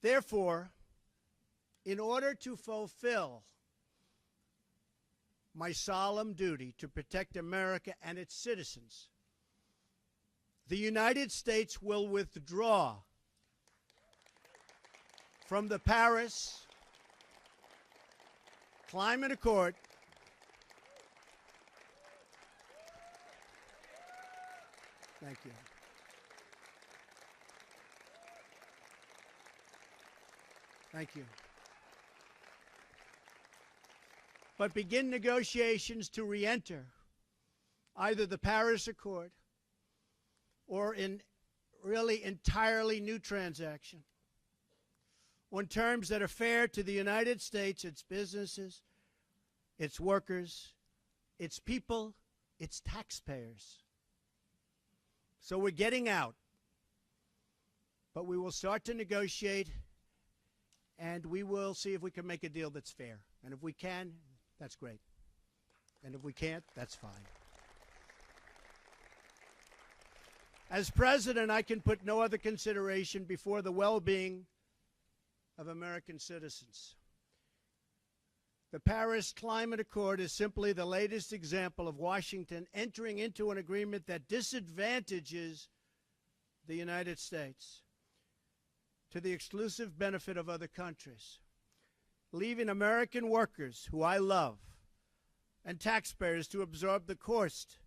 Therefore, in order to fulfill my solemn duty to protect America and its citizens, the United States will withdraw from the Paris Climate Accord Thank you. Thank you. But begin negotiations to re-enter either the Paris Accord or in really entirely new transaction on terms that are fair to the United States, its businesses, its workers, its people, its taxpayers. So we're getting out, but we will start to negotiate, and we will see if we can make a deal that's fair. And if we can, that's great. And if we can't, that's fine. As president, I can put no other consideration before the well-being of American citizens. The Paris Climate Accord is simply the latest example of Washington entering into an agreement that disadvantages the United States to the exclusive benefit of other countries, leaving American workers, who I love, and taxpayers to absorb the cost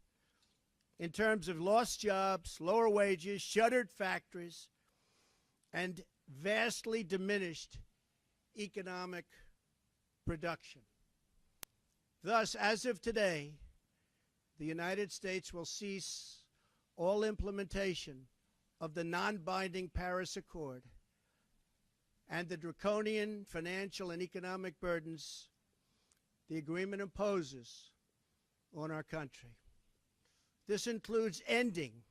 in terms of lost jobs, lower wages, shuttered factories, and vastly diminished economic production. Thus, as of today, the United States will cease all implementation of the non-binding Paris Accord and the draconian financial and economic burdens the agreement imposes on our country. This includes ending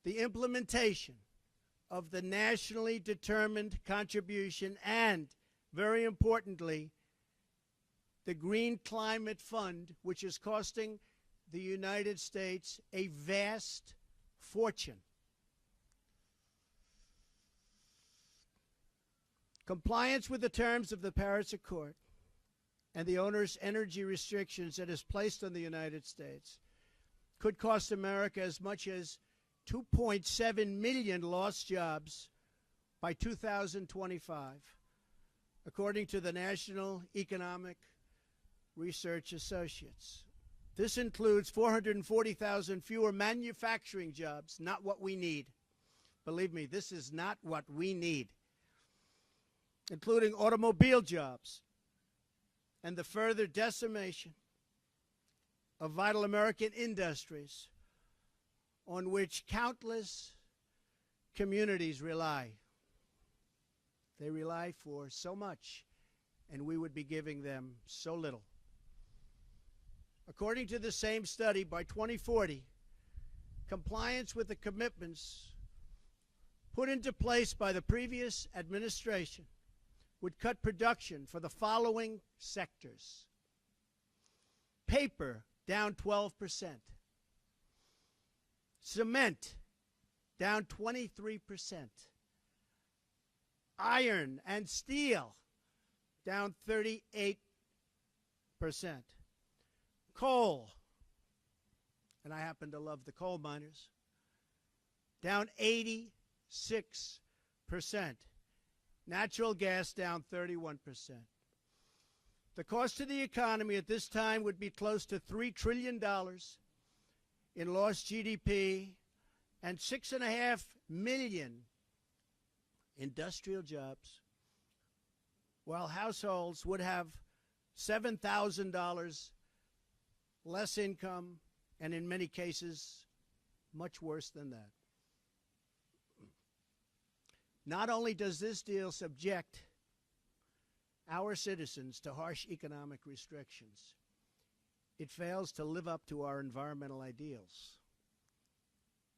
the implementation of the nationally determined contribution and, very importantly, the Green Climate Fund, which is costing the United States a vast fortune. Compliance with the terms of the Paris Accord and the onerous energy restrictions that is placed on the United States could cost America as much as 2.7 million lost jobs by 2025, according to the National Economic Research Associates. This includes 440,000 fewer manufacturing jobs, not what we need. Believe me, this is not what we need, including automobile jobs and the further decimation of vital American industries on which countless communities rely. They rely for so much, and we would be giving them so little. According to the same study, by 2040, compliance with the commitments put into place by the previous administration would cut production for the following sectors: paper, down 12%. Cement, down 23%. Iron and steel, down 38%. Coal, and I happen to love the coal miners, down 86%. Natural gas, down 31%. The cost to the economy at this time would be close to $3 trillion in lost GDP and 6.5 million industrial jobs, while households would have $7,000 less income, and in many cases, much worse than that. Not only does this deal subject our citizens to harsh economic restrictions, it fails to live up to our environmental ideals.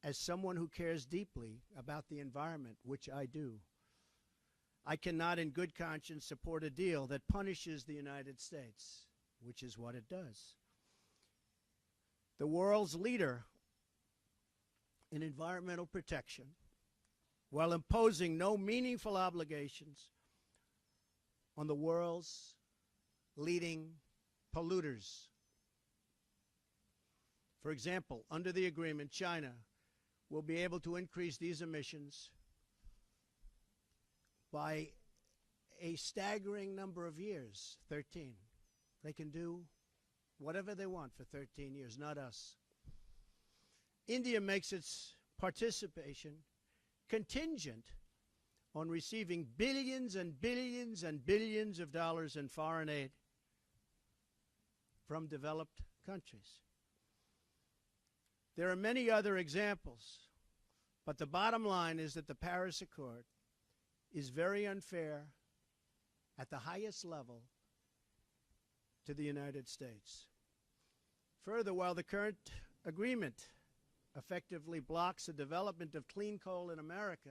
As someone who cares deeply about the environment, which I do, I cannot in good conscience support a deal that punishes the United States, which is what it does. The world's leader in environmental protection while imposing no meaningful obligations on the world's leading polluters. For example, under the agreement, China will be able to increase these emissions by a staggering number of years, 13. They can do whatever they want for 13 years, not us. India makes its participation contingent on receiving billions and billions and billions of dollars in foreign aid from developed countries. There are many other examples, but the bottom line is that the Paris Accord is very unfair at the highest level to the United States. Further, while the current agreement effectively blocks the development of clean coal in America,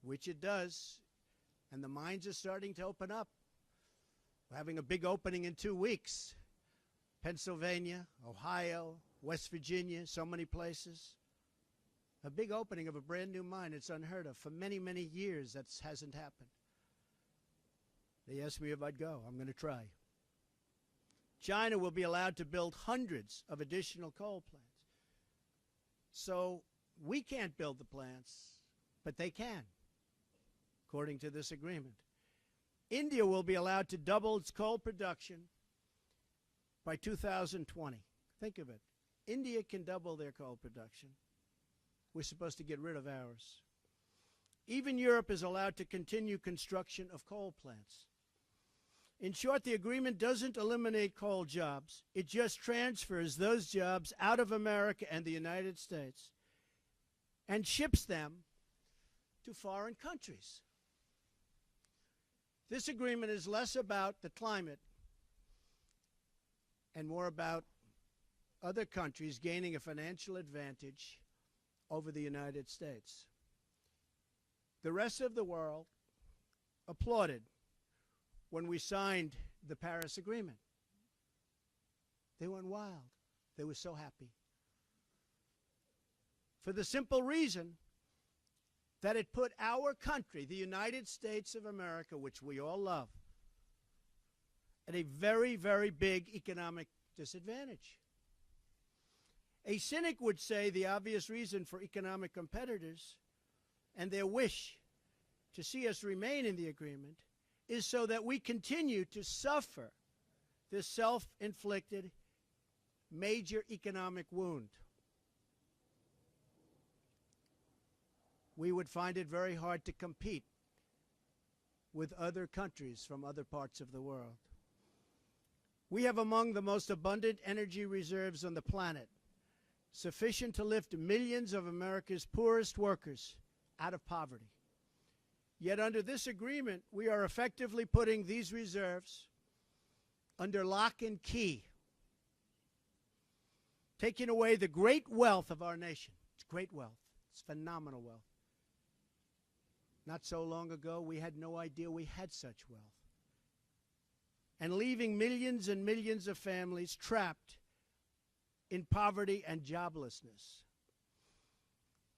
which it does, and the mines are starting to open up. We're having a big opening in 2 weeks. Pennsylvania, Ohio, West Virginia, so many places. A big opening of a brand new mine. It's unheard of. For many, many years, that hasn't happened. They asked me if I'd go. I'm going to try. China will be allowed to build hundreds of additional coal plants. So we can't build the plants, but they can, according to this agreement. India will be allowed to double its coal production by 2020. Think of it. India can double their coal production. We're supposed to get rid of ours. Even Europe is allowed to continue construction of coal plants. In short, the agreement doesn't eliminate coal jobs. It just transfers those jobs out of America and the United States and ships them to foreign countries. This agreement is less about the climate and more about other countries gaining a financial advantage over the United States. The rest of the world applauded when we signed the Paris Agreement. They went wild. They were so happy. For the simple reason that it put our country, the United States of America, which we all love, at a very, very big economic disadvantage. A cynic would say the obvious reason for economic competitors and their wish to see us remain in the agreement is so that we continue to suffer this self-inflicted major economic wound. We would find it very hard to compete with other countries from other parts of the world. We have among the most abundant energy reserves on the planet, sufficient to lift millions of America's poorest workers out of poverty. Yet under this agreement, we are effectively putting these reserves under lock and key, taking away the great wealth of our nation. It's great wealth. It's phenomenal wealth. Not so long ago, we had no idea we had such wealth. And leaving millions and millions of families trapped in poverty and joblessness.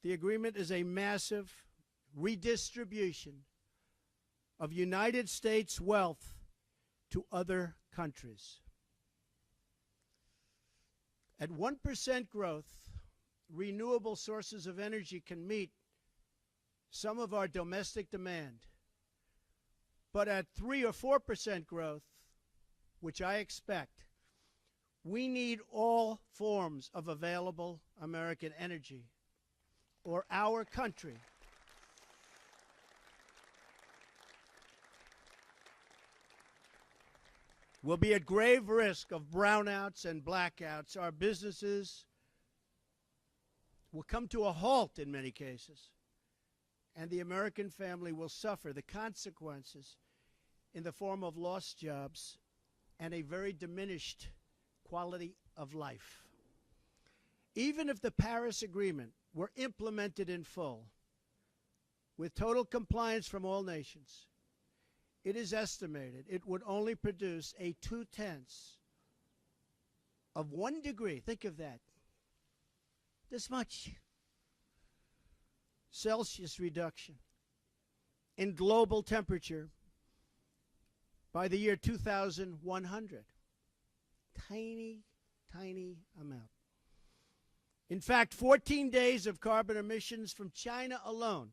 The agreement is a massive redistribution of United States wealth to other countries. At 1% growth, renewable sources of energy can meet some of our domestic demand. But at 3 or 4% growth, which I expect, we need all forms of available American energy, or our country will be at grave risk of brownouts and blackouts. Our businesses will come to a halt in many cases, and the American family will suffer the consequences in the form of lost jobs and a very diminished quality of life. Even if the Paris Agreement were implemented in full, with total compliance from all nations, it is estimated it would only produce a 0.2 of 1 degree. Think of that. This much. Celsius reduction in global temperature by the year 2100. Tiny, tiny amount. In fact, 14 days of carbon emissions from China alone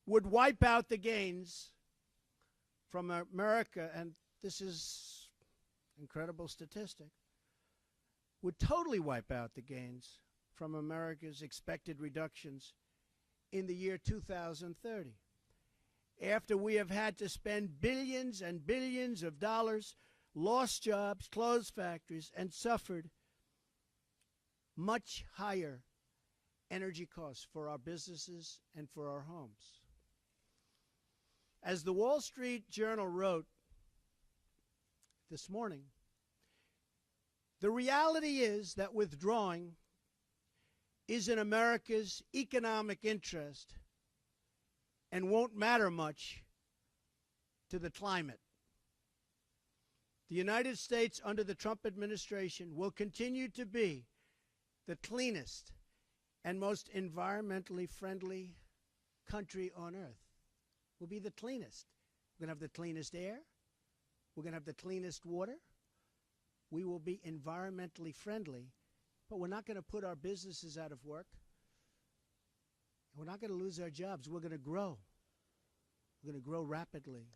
would wipe out the gains from America, and this is an incredible statistic, would totally wipe out the gains from America's expected reductions in the year 2030. After we have had to spend billions and billions of dollars, lost jobs, closed factories, and suffered much higher energy costs for our businesses and for our homes. As the Wall Street Journal wrote this morning, the reality is that withdrawing is in America's economic interest and won't matter much to the climate. The United States under the Trump administration will continue to be the cleanest and most environmentally friendly country on earth. We'll be the cleanest. We're going to have the cleanest air. We're going to have the cleanest water. We will be environmentally friendly, but we're not going to put our businesses out of work. We're not going to lose our jobs. We're going to grow. We're going to grow rapidly.